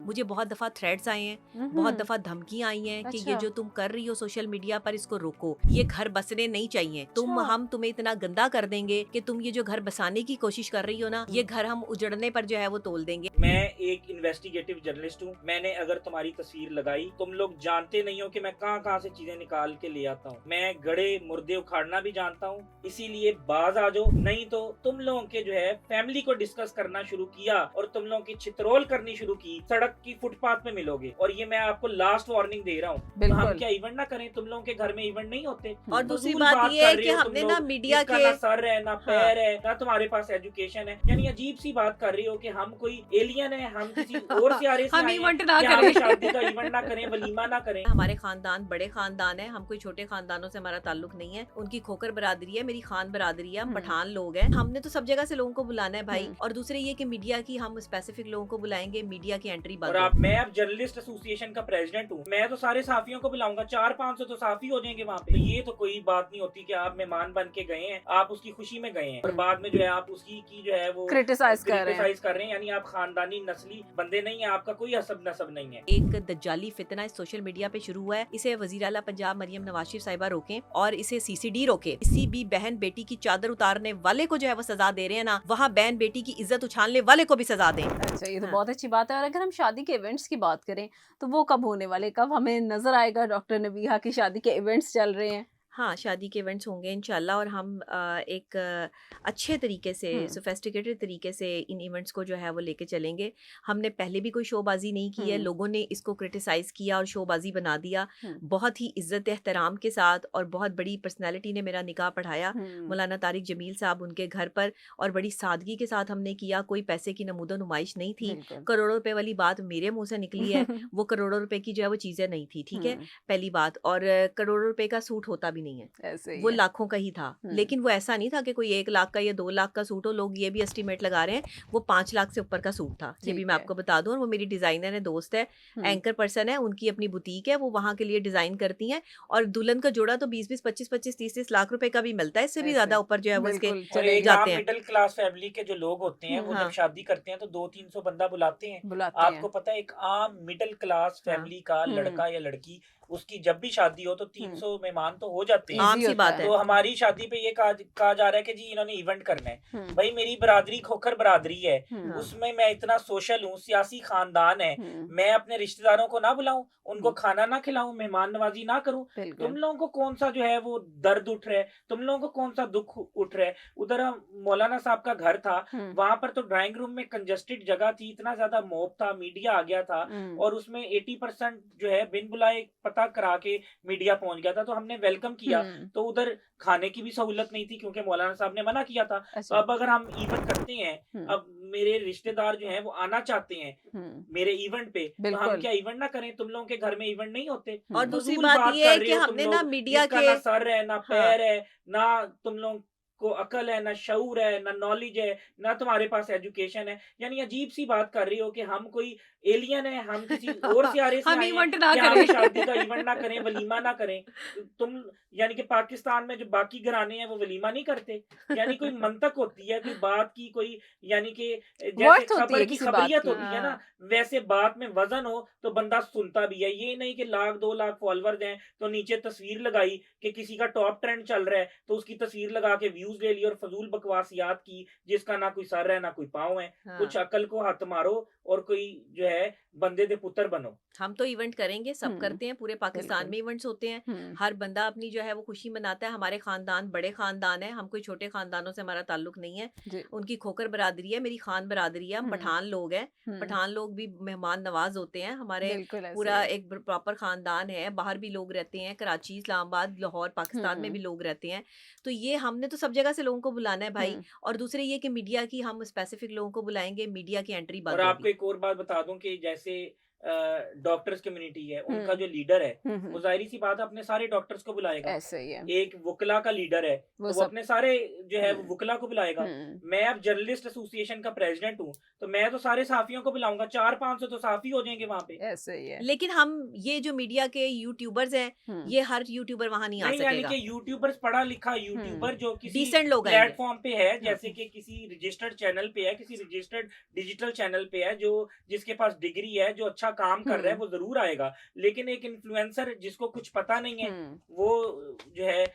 मुझे बहुत दफा थ्रेड्स आए हैं, बहुत दफा धमकियां आई हैं कि ये अच्छा। जो तुम कर रही हो सोशल मीडिया पर इसको रोको, ये घर बसने नहीं चाहिए, तुम अच्छा। हम तुम्हें इतना गंदा कर देंगे कि तुम ये जो घर बसाने की कोशिश कर रही हो ना, ये घर हम उजड़ने पर जो है वो तोल देंगे। मैं एक इन्वेस्टिगेटिव जर्नलिस्ट हूँ। मैंने अगर तुम्हारी तस्वीर लगाई, तुम लोग जानते नहीं हो कि मैं कहाँ कहाँ से चीजें निकाल के ले आता हूँ। मैं गड़े मुर्दे उखाड़ना भी जानता हूँ, इसीलिए बाज आ जाओ, नहीं तो तुम लोगों के जो है फैमिली को डिस्कस करना शुरू किया और तुम लोगों की चित्रोल करनी शुरू की, सड़क की फुटपाथ पे मिलोगे। और ये मैं आपको लास्ट वार्निंग दे रहा हूँ। तो हम बिल्कुल। क्या इवेंट ना करें? तुम लोगों के घर में इवेंट नहीं होते? और दूसरी फजूल बात ये है कर रहे कि हो तुम हमने ना लोग, मीडिया जिसका के ना सर है ना हाँ। पैर है ना तुम्हारे पास एजुकेशन है। यानी अजीब सी बात कर रही हो कि हम कोई एलियन है, हम किसी और सियारे से हम आए हैं इवेंट ना कि हम करें। शादी का इवेंट ना करें, वलीमा ना करें। हमारे खानदान बड़े खानदान है, हम कोई छोटे खानदानों से हमारा ताल्लुक नहीं है। उनकी खोकर बरादरी है, मेरी खान बरादरी है, हम पठान लोग हैं। हमने तो सब जगह से लोगों को बुलाना है भाई। और दूसरे ये कि मीडिया की हम स्पेसिफिक लोगों को बुलाएंगे, मीडिया की एंट्री और बंद मैं अब जर्नलिस्ट एसोसिएशन का प्रेसिडेंट हूँ। मैं तो सारे साफियों को बुलाऊंगा, 400-500 तो साफी हो जाएंगे वहाँ पे। तो ये तो कोई बात नहीं होती कि आप मेहमान बन के गए हैं, आप उसकी खुशी में गए हैं और बाद में जो है आप उसकी की जो है वो क्रिटिसाइज कर रहे हैं। क्रिटिसाइज कर रहे हैं। यानी आप खानदानी नस्ली बंदे नहीं है, आपका कोई हसब नसब नहीं है। एक दज्जाली फितना इस सोशल मीडिया पे शुरू हुआ है, इसे वजीर आला पंजाब मरियम नवाज शरीफ साहिबा रोकें और इसे सीसीडी रोके। किसी भी बहन बेटी की चादर उतारने वाले को जो है वो सजा दे रहे हैं ना, वहाँ बहन बेटी की इज्जत उछालने वाले को भी सजा दें। अच्छा, ये तो हाँ। बहुत अच्छी बात है। और अगर हम शादी के इवेंट्स की बात करें तो वो कब होने वाले, कब हमें नजर आएगा डॉक्टर नबीहा की शादी के इवेंट्स चल रहे हैं? हाँ, शादी के इवेंट्स होंगे इंशाल्लाह और हम एक अच्छे तरीके से सोफिस्टिकेटेड तरीके से इन इवेंट्स को जो है वो लेके चलेंगे। हमने पहले भी कोई शोबाजी नहीं की है, लोगों ने इसको क्रिटिसाइज़ किया और शोबाजी बना दिया। बहुत ही इज़्ज़त एहतराम के साथ और बहुत बड़ी पर्सनैलिटी ने मेरा निकाह पढ़ाया, मौलाना तारिक जमील साहब उनके घर पर, और बड़ी सादगी के साथ हमने किया। कोई पैसे की नमूदो नुमाइश नहीं थी। बिल्कुल। करोड़ों रुपए वाली बात मेरे मुँह से निकली है, वो करोड़ों रुपए की जो है वो चीज़ें नहीं थी, ठीक है? पहली बात। और करोड़ों रुपए का सूट होता भी नहीं है, ऐसे ही वो है। लाखों का ही था। लेकिन वो ऐसा नहीं था कि कोई 1 लाख का या 2 लाख का सूट हो। लोग ये भी एस्टीमेट लगा रहे हैं वो 5 लाख से ऊपर का सूट था, ये भी ठीक मैं है। आपको बता दूं। और वो मेरी डिजाइनर है, दोस्त है, एंकर पर्सन है, उनकी अपनी बुटीक है, वो वहां के लिए डिजाइन करती हैं। और दुल्हन का जोड़ा तो 20-20, 25-25, 30-30 लाख रुपए का भी मिलता है, इससे भी ऐसे ज्यादा ऊपर जो है वो इसके बिल्कुल और चले एक जाते आम हैं। मिडिल क्लास फैमिली के जो लोग होते हैं वो जब हाँ शादी करते हैं तो 200-300 बंदा बुलाते हैं। बुलाते हैं। आपको पता है एक आम मिडिल क्लास हाँ, फैमिली का लड़का या लड़की, उसकी जब भी शादी हो तो 300 मेहमान तो हो जाते हैं। आम इजी सी होता बात है। है। तो हमारी शादी पे ये कहा जा रहा है कि जी इन्होंने इवेंट करना है। भाई मेरी बरादरी खोखर बरादरी है, हाँ। उसमें मैं इतना सोशल हूँ, सियासी खानदान है, मैं अपने रिश्तेदारों को ना बुलाऊं, उनको खाना ना खिलाऊं, मेहमान नवाजी ना करूं? तुम बिल्कुल। लोगों को कौन सा जो है वो दर्द उठ रहा है? तुम लोगों को कौन सा दुख उठ रहा है? उधर हम मौलाना साहब का घर था, वहां पर तो ड्राइंग रूम में कंजेस्टेड जगह थी, इतना ज्यादा मोब था, मीडिया आ गया था और उसमें 80% जो है बिन बुलाए पता करा के मीडिया पहुंच गया था। तो हमने वेलकम किया। तो उधर खाने की भी सहूलत नहीं थी क्योंकि मौलाना साहब ने मना किया था। तो अच्छा। अब अगर हम इवेंट करते हैं, अब मेरे रिश्तेदार जो हैं वो आना चाहते हैं मेरे इवेंट पे, तो हम बिल्कुल। क्या इवेंट ना करें? तुम लोगों के घर में इवेंट नहीं होते? और दूसरी फजूल बात बात ये कर है रहे कि हो तुम हमने ना लोग, मीडिया जिसका के ना सर है ना हाँ पैर है, ना तुम लोग को अकल है, ना शऊर है, ना नॉलेज है, ना तुम्हारे पास एजुकेशन है। यानी अजीब सी बात कर रही हो कि हम कोई एलियन है, हम किसी और सियारे से हम आए हैं इवेंट ना कि हम करें। शादी का इवेंट ना करें, वलीमा ना करें। तुम यानी कि पाकिस्तान में जो बाकी घराने हैं वो वलीमा नहीं करते? यानी कोई मंतक होती है, कोई बात की कोई, यानी कि जैसे वर्थ होती खबर है की किसी बात खबरियत की। होती है ना, वैसे बात में वजन हो तो बंदा सुनता भी है। ये नहीं कि लाख 2 लाख फॉलोवर्स हैं तो नीचे तस्वीर लगाई कि किसी का टॉप ट्रेंड चल रहा है तो उसकी तस्वीर लगा के व्यूज ले ली और फजूल बकवासियात की, जिसका ना कोई सर है ना कोई पाँव है। कुछ हाँ। अकल को हाथ मारो और कोई जो है बंदे दे पुत्र बनो। हम तो इवेंट करेंगे, सब करते हैं, पूरे पाकिस्तान बिल्कुल। में इवेंट्स होते हैं। हर बंदा अपनी जो है वो खुशी मनाता है। हमारे खानदान बड़े खानदान है, हम कोई छोटे खानदानों से हमारा ताल्लुक नहीं है। जी। उनकी खोकर बरादरी है, मेरी खान बरादरी है, हम पठान लोग हैं। पठान लोग भी मेहमान नवाज होते हैं। हमारे बिल्कुल ऐसे पूरा ही है। एक प्रॉपर खानदान है, बाहर भी लोग रहते हैं, कराची, इस्लामाबाद, लाहौर, पाकिस्तान में भी लोग रहते हैं। तो ये हमने तो सब जगह से लोगों को बुलाना है भाई। और दूसरे ये कि मीडिया की हम स्पेसिफिक लोगों को बुलाएंगे, मीडिया की एंट्री और बंद आपको होगी। एक और बात बता दूं कि जैसे डॉक्टर्स कम्युनिटी है, उनका हम्म जो लीडर है हम्म वो जाहिर सी बात है अपने सारे डॉक्टर्स को बुलाएगा। ऐसे ही है एक वुकला का लीडर है वो तो वो सब अपने सारे जो है वो हम्म वुकला को बुलाएगा। हम्म मैं अब जर्नलिस्ट एसोसिएशन का प्रेसिडेंट हूँ तो मैं तो सारे सहाफियों को बुलाऊंगा, 400-500 तो सहाफी हो जाएंगे वहां पे। ऐसे ही है लेकिन हम ये जो मीडिया के यूट्यूबर्स हैं, हम्म ये हर यूट्यूबर वहां नहीं आ नहीं, यानी सकेगा। कि यूट्यूबर्स पढ़ा लिखा यूट्यूबर जो किसी डिसेंट लोग आएंगे। प्लेटफॉर्म पे है, हाँ जैसे कि किसी रजिस्टर्ड चैनल पे है, किसी रजिस्टर्ड डिजिटल चैनल पे है, जो जिसके पास डिग्री है, जो अच्छा काम कर रहा है, हम्म वो जरूर आएगा। लेकिन एक इन्फ्लुएंसर जिसको कुछ पता नहीं है, हम्म वो जो है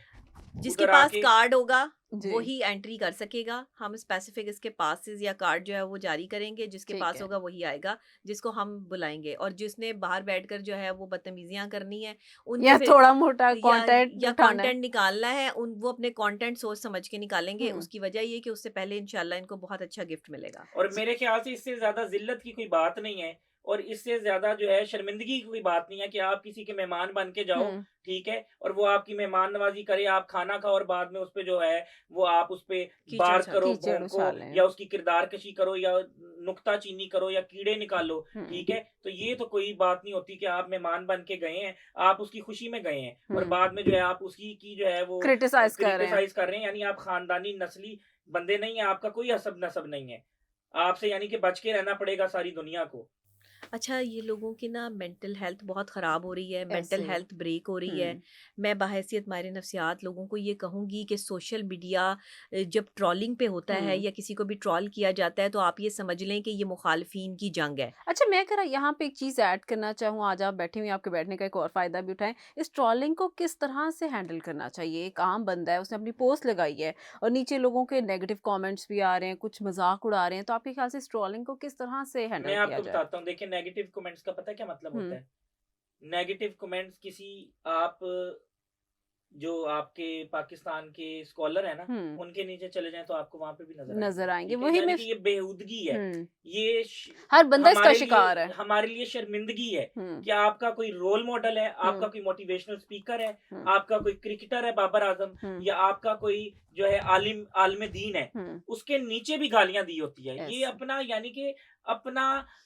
जिसके उधर पास आके कार्ड होगा जी वही एंट्री कर सकेगा। हम स्पेसिफिक इसके पासेस या कार्ड जो है वो जारी करेंगे, जिसके ठीक पास है होगा वही आएगा, जिसको हम बुलाएंगे। और जिसने बाहर बैठकर जो है वो बदतमीजियां करनी है, उनके या फिर थोड़ा मोटा या कंटेंट या उठाना है कंटेंट निकालना है, उन वो अपने कंटेंट सोच समझ के निकालेंगे। हम्म उसकी वजह ये कि उससे पहले इंशाल्लाह इनको बहुत अच्छा गिफ्ट मिलेगा। और मेरे ख्याल से इससे ज्यादा जिल्लत की कोई बात नहीं है, और इससे ज्यादा जो है शर्मिंदगी की कोई बात नहीं है कि आप किसी के मेहमान बन के जाओ, हम्म ठीक है, और वो आपकी मेहमान नवाजी करे, आप खाना खाओ और बाद में उस पे जो है वो आप उस पे कीचड़ बार करो, उछाले। कीचड़ भौंको, उछालें या उसकी किरदार कशी करो, या नुक्ता चीनी करो, या कीड़े निकालो, हम्म ठीक है। तो ये तो कोई बात नहीं होती कि आप मेहमान बन के गए हैं, आप उसकी खुशी में गए हैं, और हम्म बाद में जो है आप उसकी की जो है वो क्रिटिसाइज कर रहे हैं क्रिटिसाइज कर रहे हैं। यानी आप खानदानी नस्ली बंदे नहीं है, आपका कोई हसब नसब नहीं है, आपसे यानी कि बच के रहना पड़ेगा सारी दुनिया को। अच्छा, ये लोगों की ना मेंटल हेल्थ बहुत ख़राब हो रही है, ऐसे मेंटल ही है हेल्थ ब्रेक हो रही है। हम्म मैं बहैसियत माहिर नफ्सियात लोगों को ये कहूँगी कि सोशल मीडिया जब ट्रोलिंग पे होता है हम्म या किसी को भी ट्रोल किया जाता है, तो आप ये समझ लें कि ये मुखालफिन की जंग है। अच्छा मैं करा यहाँ पे एक चीज़ ऐड करना चाहूँ आज आप बैठे हुए हैं, आपके बैठने का एक और फायदा भी उठाएं। इस ट्रोलिंग को किस तरह से हैंडल करना चाहिए? एक आम बंदा है, उसने अपनी पोस्ट लगाई है और नीचे लोगों के नेगेटिव कमेंट्स भी आ रहे हैं, कुछ मजाक उड़ा रहे हैं, तो आपके ख्याल से इस ट्रोलिंग को किस तरह से मैं हैंडल किया आपको जाए? बताता हूँ, देखिए नेगेटिव कमेंट्स का पता है क्या मतलब होता हम्म है? नेगेटिव कमेंट्स किसी आप जो आपके पाकिस्तान के स्कॉलर है ना, हम्म उनके नीचे चले जाएं तो आपको वहां पे भी नजर आएंगे, नजर आएंगे ठीक है। वही यानी मैं कि ये बेहूदगी है, हम्म ये हर बंदा इसका शिकार है हमारे लिए शर्मिंदगी है हम्म कि आपका कोई रोल मॉडल है, आपका हम्म कोई मोटिवेशनल स्पीकर है, हम्म आपका कोई क्रिकेटर है बाबर आजम, हम्म या आपका कोई जो है आलिम दीन है, हम्म उसके नीचे भी गालियां दी होती है। ये ऐसे अपना यानी कि अपना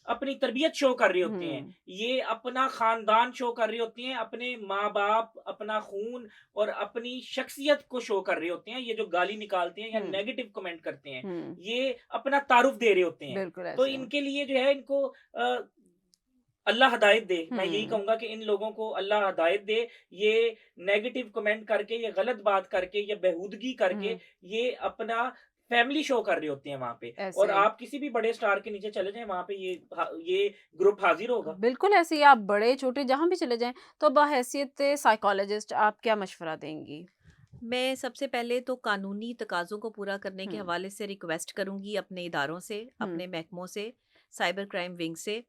अपनी तरबियत शो कर रहे होते हैं, हम्म ये अपना खानदान शो कर रहे होते हैं, अपने माँ बाप, अपना खून और अपनी शख्सियत को शो कर रहे होते हैं। ये जो गाली निकालते हैं या हम्म नेगेटिव कमेंट करते हैं, हम्म ये अपना तारुफ दे रहे होते हैं। बिल्कुल तो ऐसे है इनके लिए जो है इनको अल्लाह हदायत दे। मैं यही हम्म कहूंगा कि इन लोगों को अल्लाह हदायत दे। ये नेगेटिव कमेंट करके, ये गलत बात करके, ये बेहूदगी करके, हम्म ये अपना फैमिली शो कर रहे होते हैं वहां पे। और ऐसे आप किसी भी बड़े स्टार के नीचे चले जाएं, वहां पे ये ग्रुप हाजिर होगा। बिल्कुल ऐसे ही आप बड़े छोटे जहाँ भी चले जाएं, तो बहैसियत साइकोलॉजिस्ट आप क्या मशवरा देंगी? मैं सबसे पहले तो कानूनी तकाज़ों को पूरा करने के हम्म हवाले से रिक्वेस्ट करूँगी अपने इदारों से, हम्म अपने महकमों से, साइबर क्राइम विंग से,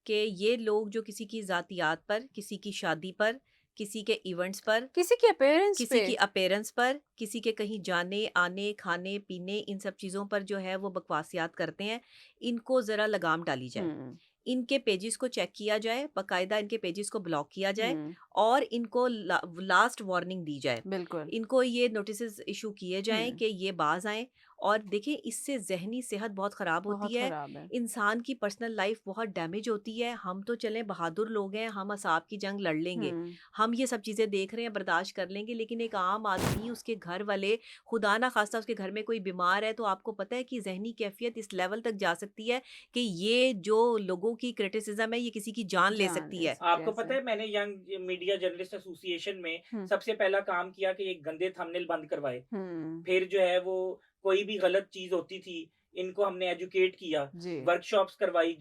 कि ये लोग जो किसी की ज़ातियात पर, किसी की शादी पर, किसी के इवेंट्स पर, किसी के अपेयरेंस किसी पे की अपीयरेंस पर, किसी के कहीं जाने, आने, खाने, पीने, इन सब चीज़ों पर जो है वो बकवासियात करते हैं, इनको ज़रा लगाम डाली जाए। हम्म इनके पेजेस को चेक किया जाए, बाकायदा इनके पेजेस को ब्लॉक किया जाए हम्म और इनको लास्ट वार्निंग दी जाए। बिल्कुल इनको ये नोटिसेस इशू किए जाएँ हम्म कि ये बाज़ आएँ। और देखिए, इससे ज़हनी सेहत बहुत ख़राब होती बहुत है, खराब है इंसान की पर्सनल लाइफ बहुत डैमेज होती है। हम तो चलें बहादुर लोग हैं, हम असाब की जंग लड़ लेंगे, हम्म हम ये सब चीज़ें देख रहे हैं, बर्दाश्त कर लेंगे। लेकिन एक आम आदमी, उसके घर वाले, खुदा ना खास्ता उसके घर में कोई बीमार है, तो आपको पता है कि ज़हनी कैफ़ियत इस लेवल तक जा सकती है कि ये जो लोगों की क्रिटिसिज़्म है, ये किसी की जान ले जान सकती ले है। सकते हैं आपको पता ऐसे है, मैंने यंग मीडिया जर्नलिस्ट एसोसिएशन में हम्म सबसे पहला काम किया कि ये गंदे थंबनेल बंद करवाए। हम्म फिर जो है वो कोई भी गलत चीज होती थी, इनको हमने एजुकेट किया, जी वर्कशॉप्स करवाई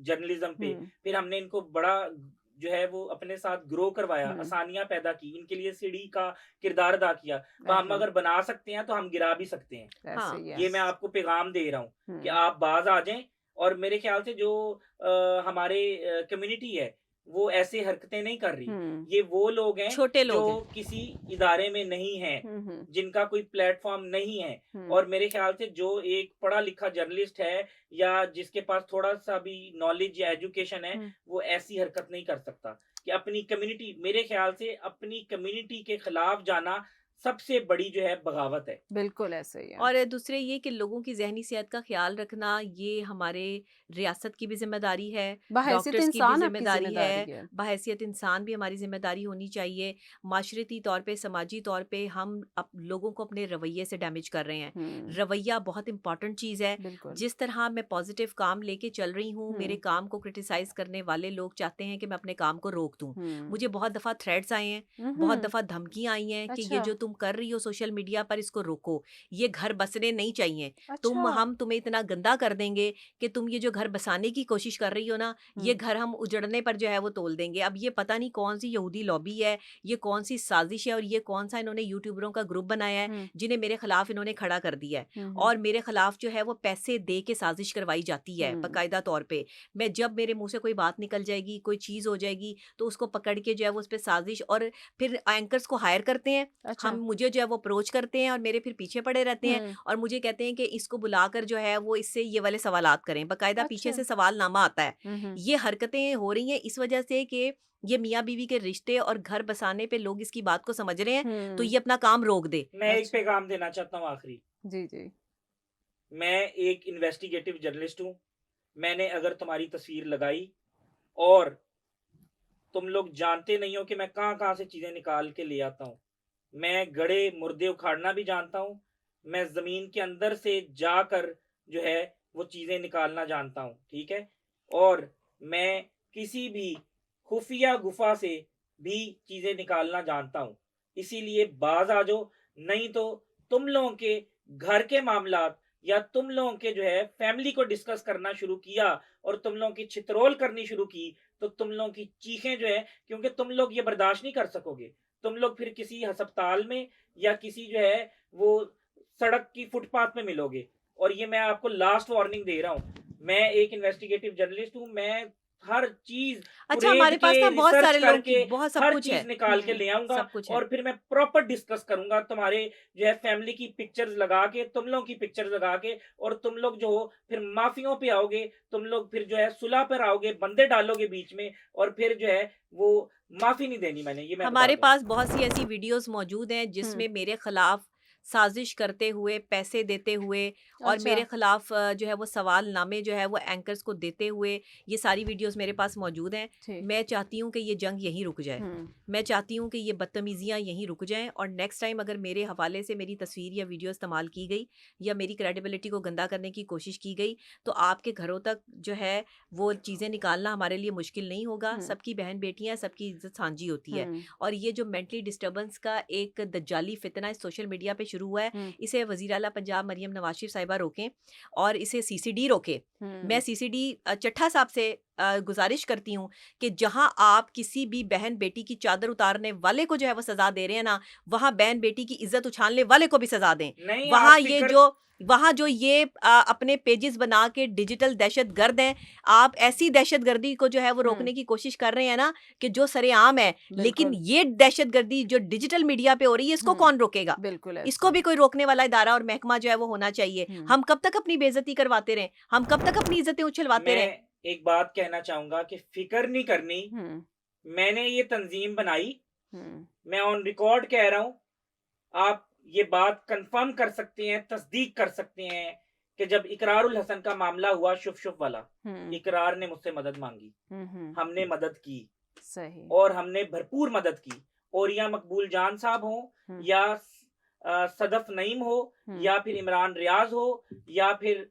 जर्नलिज्म पे। हम्म फिर हमने इनको बड़ा जो है वो अपने साथ ग्रो करवाया, हम्म आसानियां पैदा की, इनके लिए सीढ़ी का किरदार अदा किया। तो हम ऐसे अगर बना सकते हैं तो हम गिरा भी सकते हैं। ऐसे हाँ, ही है ये मैं आपको पैगाम दे रहा हूँ कि हम्म आप बाज आ जाएं। और मेरे ख्याल से जो हमारे कम्युनिटी है वो ऐसे हरकतें नहीं कर रही। हम्म ये वो लोग हैं छोटे जो लोग हैं। किसी इदारे में नहीं हैं, हम्म जिनका कोई प्लेटफॉर्म नहीं है। हम्म और मेरे ख्याल से जो एक पढ़ा लिखा जर्नलिस्ट है या जिसके पास थोड़ा सा भी नॉलेज या एजुकेशन है, हम्म वो ऐसी हरकत नहीं कर सकता कि अपनी कम्युनिटी, मेरे ख्याल से अपनी कम्युनिटी के खिलाफ जाना सबसे बड़ी जो है बगावत है। बिल्कुल ऐसे ही है। और दूसरे ये कि लोगों की ज़हनी सेहत का ख़्याल रखना ये हमारे रियासत की भी ज़िम्मेदारी है, बहैसियत डॉक्टर्स की भी इंसान आपकी ज़िम्मेदारी ज़िम्मेदारी है, है। बहैसियत इंसान भी हमारी ज़िम्मेदारी होनी चाहिए। माशरती तौर पे, समाजी तौर पे हम लोगों को अपने रवैये से डैमेज कर रहे हैं। हुँ, रवैया बहुत इंपॉर्टेंट चीज़ है। बिल्कुल। जिस तरह मैं पॉजिटिव काम लेके चल रही हूँ, मेरे हुँ, काम को क्रिटिसाइज़ करने वाले लोग चाहते हैं कि मैं अपने काम को रोक दूँ। हुँ। मुझे बहुत दफ़ा थ्रेड्स आए हैं, बहुत उहुँ, दफ़ा धमकियाँ आई हैं कि ये अच्छा, जो तुम कर रही हो सोशल मीडिया पर इसको रोको। ये घर बसने नहीं चाहिए। अच्छा। हम तुम्हें इतना गंदा कर देंगे कि तुम ये जो घर बसाने की कोशिश कर रही हो ना, ये हुँ, घर हम उजड़ने पर जो है वो तोल देंगे। अब ये पता नहीं कौन-सी यहूदी लॉबी है, ये कौन-सी साज़िश है और ये कौन-सा इन्होंने यूट्यूबरों का ग्रुप बनाया है, हुँ, जिन्हें मेरे खिलाफ इन्होंने खड़ा कर दिया है। हुँ, हुँ, और मेरे खिलाफ जो है वो पैसे दे के साज़िश करवाई जाती है, हुँ, बाकायदा तौर पे। मैं जब मेरे मुँह से कोई बात निकल जाएगी, कोई चीज़ हो जाएगी, तो उसको पकड़ के जो है वो उसपे साज़िश और फिर एंकर्स को हायर करते हैं। अच्छा। मुझे जो है वो अप्रोच करते हैं और मेरे फिर पीछे पड़े रहते हैं हुँ, और मुझे कहते हैं कि इसको बुलाकर जो है वो इससे ये वाले सवालात करें। बाकायदा पीछे अच्छा। से सवालनामा आता है। हुँ, हुँ, ये हरकतें हो रही हैं इस वजह से कि ये मियाँ-बीवी के रिश्ते और घर बसाने पे लोग इसकी बात को समझ रहे हैं, तो हुँ, ये अपना काम रोक दे। मैं एक अच्छा। पैगाम देना चाहता हूँ आखिरी। जी, जी। मैं एक इन्वेस्टिगेटिव जर्नलिस्ट हूँ। मैंने अगर तुम्हारी तस्वीर लगाई और तुम लोग जानते नहीं हो कि मैं कहाँ-कहाँ से चीज़ें निकाल के ले आता हूँ। मैं गड़े मुर्दे उखाड़ना भी जानता हूँ। मैं ज़मीन के अंदर से जाकर जो है वो चीज़ें निकालना जानता हूँ, ठीक है? और मैं किसी भी खुफिया गुफ़ा से भी चीज़ें निकालना जानता हूँ। इसीलिए बाज़ आ जाओ, नहीं तो तुम लोगों के घर के मामलात या तुम लोगों के जो है फैमिली को डिस्कस करना शुरू किया और तुम लोगों की छितरोल करनी शुरू की, तो तुम लोगों की चीखें जो है, क्योंकि तुम लोग ये बर्दाश्त नहीं कर सकोगे। तुम लोग फिर किसी अस्पताल में या किसी जो है वो सड़क की फुटपाथ में मिलोगे। और ये मैं आपको लास्ट वार्निंग दे रहा हूँ। मैं एक इन्वेस्टिगेटिव जर्नलिस्ट हूँ। मैं हर चीज़ अच्छा कुरेद हमारे के, पास ना बहुत रिसर्च सारे लोगों की करके बहुत सब हर कुछ है, चीज़ निकाल के हुँ, ले आऊँगा सब कुछ है। और फिर मैं प्रॉपर डिस्कस करूँगा तुम्हारे जो है फैमिली की पिक्चर्स लगा के, तुम लोगों की पिक्चर्स लगा के, और तुम लोग जो हो फिर माफ़ियों पे आओगे, तुम लोग फिर जो है सुलह पर आओगे, बंदे डालोगे बीच में और फिर जो है वो माफ़ी नहीं देनी मैंने, ये मैं बता हमारे दूँ। पास बहुत सी ऐसी वीडियोस मौजूद हैं हुँ, जिसमें मेरे खिलाफ साजिश करते हुए, पैसे देते हुए और अच्छा। मेरे खिलाफ जो है वो सवालनामे जो है वो एंकर्स को देते हुए, ये सारी वीडियोस मेरे पास मौजूद हैं। ठीक। मैं चाहती हूँ कि ये जंग यहीं रुक जाए। हुँ, मैं चाहती हूँ कि ये बदतमीज़ियाँ यहीं रुक जाएँ और नेक्स्ट टाइम अगर मेरे हवाले से मेरी तस्वीर या वीडियो इस्तेमाल की गई या मेरी क्रेडिबिलिटी को गंदा करने की कोशिश की गई, तो आपके घरों तक जो है वो चीज़ें निकालना हमारे लिए मुश्किल नहीं होगा। हुँ, सबकी बहन-बेटियाँ, सबकी इज़्ज़त साँझी होती है। हुँ, और ये जो मेंटली डिस्टर्बेंस का एक दज्जाली फितना इस सोशल मीडिया पे शुरू हुआ है, हुँ, इसे वज़ीर आला पंजाब मरियम नवाज शरीफ साहिबा रोकें और इसे सीसीडी रोके। मैं हुँ, सीसीडी चट्ठा साहब से गुज़ारिश करती हूँ कि जहाँ आप किसी भी बहन-बेटी की चादर उतारने वाले को जो है वो सज़ा दे रहे हैं ना, वहाँ बहन-बेटी की इज़्ज़त उछालने वाले को भी सज़ा दें। नहीं, आप वहाँ फ़िक्र जो ये अपने पेजेस बना के डिजिटल दहशतगर्द हैं, आप ऐसी दहशतगर्दी को जो है वो हुँ, रोकने की कोशिश कर रहे हैं ना कि जो सरेआम है, लेकिन बिल्कुल। ये दहशतगर्दी जो डिजिटल मीडिया पे हो रही है, इसको हुँ, कौन रोकेगा? बिल्कुल ऐसे इसको ही भी है। कोई रोकने वाला इदारा और महकमा जो है वो होना चाहिए। हुँ, हम कब तक अपनी बेइज़्ज़ती करवाते रहें? हम कब तक अपनी इज़्ज़तें उछलवाते रहें? मैं एक बात कहना चाहूँगा कि फ़िक्र नहीं करनी। हुँ, मैंने ये तंज़ीम बनाई, हुँ, मैं ऑन रिकॉर्ड कह रहा हूँ। आप ये बात कन्फर्म कर सकते हैं, तस्दीक कर सकते हैं कि जब इकरारुल हसन का मामला हुआ शुफ-शुफ वाला, हुँ, इकरार ने मुझसे मदद माँगी। हुँ, हुँ, हमने मदद की सही। और हमने भरपूर मदद की। और या मकबूल जान साहब हों हुँ, या सदफ नईम हो हुँ, या फिर इमरान रियाज़ हो या फिर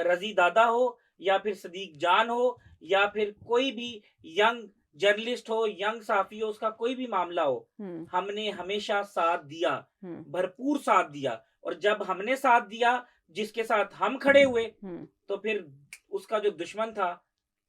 रज़ी दादा हो या फिर सदीक जान हो या फिर कोई भी यंग जर्नलिस्ट हो, यंग सहाफ़ी हो, उसका कोई भी मामला हो, हुँ, हमने हमेशा साथ दिया, हुँ, भरपूर साथ दिया। और जब हमने साथ दिया, जिसके साथ हम खड़े हुए, हुँ, तो फिर उसका जो दुश्मन था,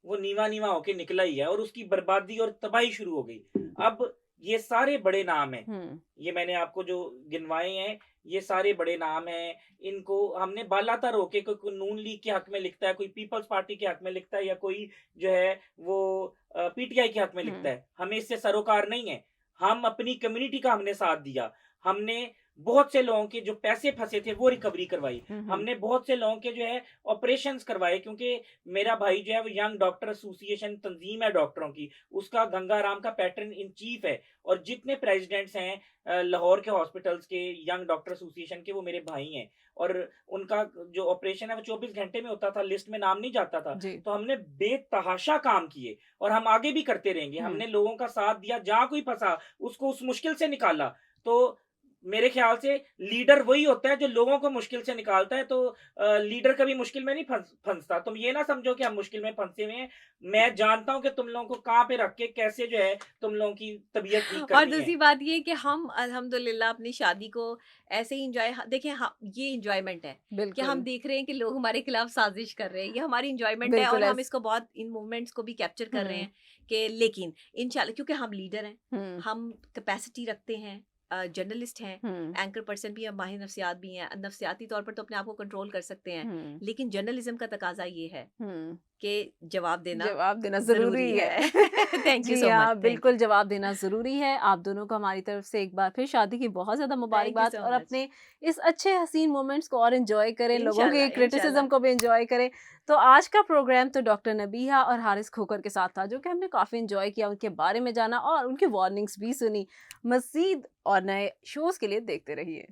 वो नीवा-नीवा होके निकला ही है और उसकी बर्बादी और तबाही शुरू हो गई। अब ये सारे बड़े नाम हैं, हुँ, ये मैंने आपको जो गिनवाए हैं, ये सारे बड़े नाम हैं। इनको हमने बालातर होके कोई नून लीग के हक में लिखता है, कोई पीपल्स पार्टी के हक में लिखता है या कोई जो है वो पीटीआई के हक में लिखता हुँ, है। हमें इससे सरोकार नहीं है। हम अपनी कम्युनिटी का हमने साथ दिया। हमने बहुत से लोगों के जो पैसे फंसे थे वो रिकवरी करवाई, हम्म। हमने बहुत से लोगों के जो है ऑपरेशंस करवाए, क्योंकि मेरा भाई जो है वो यंग डॉक्टर एसोसिएशन तंजीम है डॉक्टरों की, उसका गंगाराम का पैटर्न इन चीफ है, और जितने प्रेसिडेंट्स हैं लाहौर के हॉस्पिटल्स के यंग डॉक्टर एसोसिएशन के, वो मेरे भाई हैं। और उनका जो ऑपरेशन है वो 24 घंटे में होता था, लिस्ट में नाम नहीं जाता था। जी। तो हमने बेतहाशा काम किए और हम आगे भी करते रहेंगे। हम्म। हमने लोगों का साथ दिया, जहाँ कोई फंसा उसको उस मुश्किल से निकाला। तो मेरे ख्याल से लीडर वही होता है जो लोगों को मुश्किल से निकालता है। तो लीडर कभी मुश्किल में नहीं फंसता। तुम ये ना समझो कि हम मुश्किल में फंसे हुए हैं। मैं जानता हूँ कि तुम लोगों को कहाँ पे रख के कैसे जो है तुम लोगों की तबीयत ठीक और करनी है। दूसरी बात ये कि हम अल्हम्दुलिल्लाह अपनी शादी को ऐसे ही इंजॉय, देखिए ये इंजॉयमेंट है कि बिल्कुल हम देख रहे हैं कि लोग हमारे खिलाफ साजिश कर रहे हैं, ये हमारी इंजॉयमेंट है बिल्कुल और हम ऐस इसको बहुत इन मूवमेंट्स को भी कैप्चर कर रहे हम्म। हैं कि लेकिन इंशाल्लाह, क्योंकि हम लीडर हैं, हम्म। हम कैपेसिटी रखते हैं, जर्नलिस्ट हैं, हम्म। एंकर पर्सन भी हैं, माहिर नफ्सियात भी हैं, नफ्सियाती तौर पर तो अपने आप को कंट्रोल कर सकते हैं, हम्म। लेकिन जर्नलिज्म का तकाजा ये है हम्म। कि जवाब देना जवाब देना ज़रूरी ज़रूरी है। है। Thank you ji so much, हाँ, थैंक बिल्कुल यू, जवाब देना ज़रूरी है। आप दोनों को हमारी तरफ से एक बार फिर शादी की बहुत ज़्यादा थैंक यू मुबारकबाद, सो और मच। अपने इस अच्छे हसीन मोमेंट्स को और एन्जॉय करें, लोगों के इंशाल्लाह, क्रिटिसिज़्म इंशाल्लाह। को भी एन्जॉय करें। तो आज का प्रोग्राम तो डॉक्टर नबीहा और हारिस खोकर के साथ था, जो कि हमने काफ़ी एन्जॉय किया, उनके बारे में जाना और उनकी वार्निंग्स भी सुनी। मज़ीद और नए शोज़ के लिए देखते रहिए।